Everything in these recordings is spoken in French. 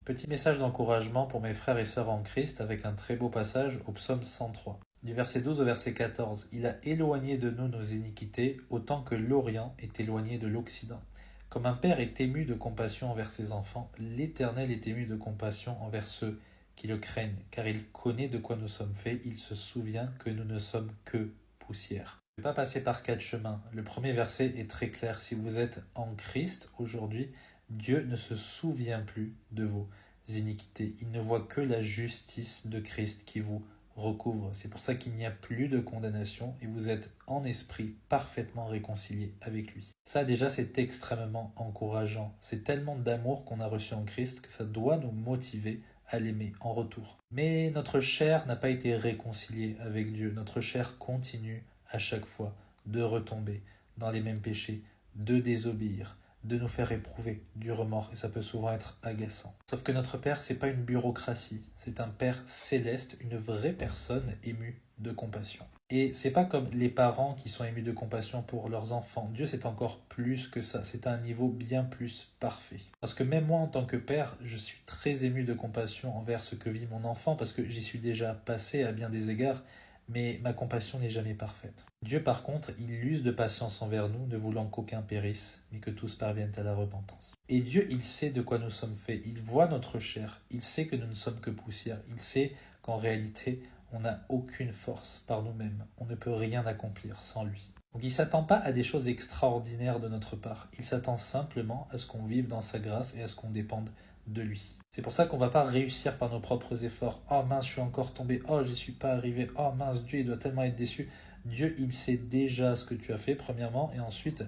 Petit message d'encouragement pour mes frères et sœurs en Christ avec un très beau passage au psaume 103. Du verset 12 au verset 14, il a éloigné de nous nos iniquités autant que l'Orient est éloigné de l'Occident. Comme un père est ému de compassion envers ses enfants, l'Éternel est ému de compassion envers ceux qui le craignent, car il connaît de quoi nous sommes faits, il se souvient que nous ne sommes que poussière. Je ne vais pas passer par quatre chemins. Le premier verset est très clair. Si vous êtes en Christ aujourd'hui, Dieu ne se souvient plus de vos iniquités. Il ne voit que la justice de Christ qui vous recouvre. C'est pour ça qu'il n'y a plus de condamnation et vous êtes en esprit parfaitement réconcilié avec lui. Ça déjà c'est extrêmement encourageant. C'est tellement d'amour qu'on a reçu en Christ que ça doit nous motiver à l'aimer en retour. Mais notre chair n'a pas été réconciliée avec Dieu. Notre chair continue à chaque fois de retomber dans les mêmes péchés, de désobéir, de nous faire éprouver du remords, et ça peut souvent être agaçant. Sauf que notre Père, c'est pas une bureaucratie, c'est un Père céleste, une vraie personne émue de compassion. Et c'est pas comme les parents qui sont émus de compassion pour leurs enfants. Dieu, c'est encore plus que ça, c'est à un niveau bien plus parfait. Parce que même moi, en tant que père, je suis très ému de compassion envers ce que vit mon enfant, parce que j'y suis déjà passé à bien des égards, mais ma compassion n'est jamais parfaite. Dieu, par contre, il use de patience envers nous, ne voulant qu'aucun périsse, mais que tous parviennent à la repentance. Et Dieu, il sait de quoi nous sommes faits, il voit notre chair, il sait que nous ne sommes que poussière, il sait qu'en réalité, on n'a aucune force par nous-mêmes, on ne peut rien accomplir sans lui. Donc il ne s'attend pas à des choses extraordinaires de notre part, il s'attend simplement à ce qu'on vive dans sa grâce et à ce qu'on dépende de lui. C'est pour ça qu'on ne va pas réussir par nos propres efforts. Oh mince, je suis encore tombé. Oh, j'y suis pas arrivé. Oh mince, Dieu, il doit tellement être déçu. Dieu, il sait déjà ce que tu as fait, premièrement, et ensuite,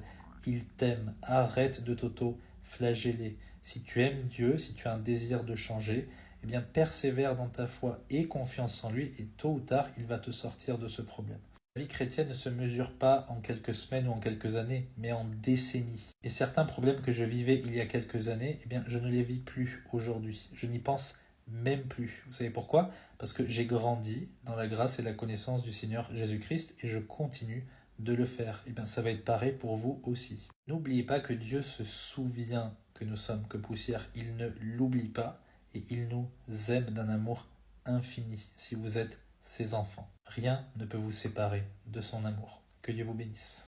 il t'aime. Arrête de t'auto-flageller. Si tu aimes Dieu, si tu as un désir de changer, eh bien, persévère dans ta foi et confiance en lui, et tôt ou tard, il va te sortir de ce problème. La vie chrétienne ne se mesure pas en quelques semaines ou en quelques années, mais en décennies. Et certains problèmes que je vivais il y a quelques années, eh bien, je ne les vis plus aujourd'hui. Je n'y pense même plus. Vous savez pourquoi? Parce que j'ai grandi dans la grâce et la connaissance du Seigneur Jésus-Christ et je continue de le faire. Et bien, ça va être pareil pour vous aussi. N'oubliez pas que Dieu se souvient que nous sommes que poussière. Il ne l'oublie pas et il nous aime d'un amour infini. Si vous êtes ses enfants. Rien ne peut vous séparer de son amour. Que Dieu vous bénisse.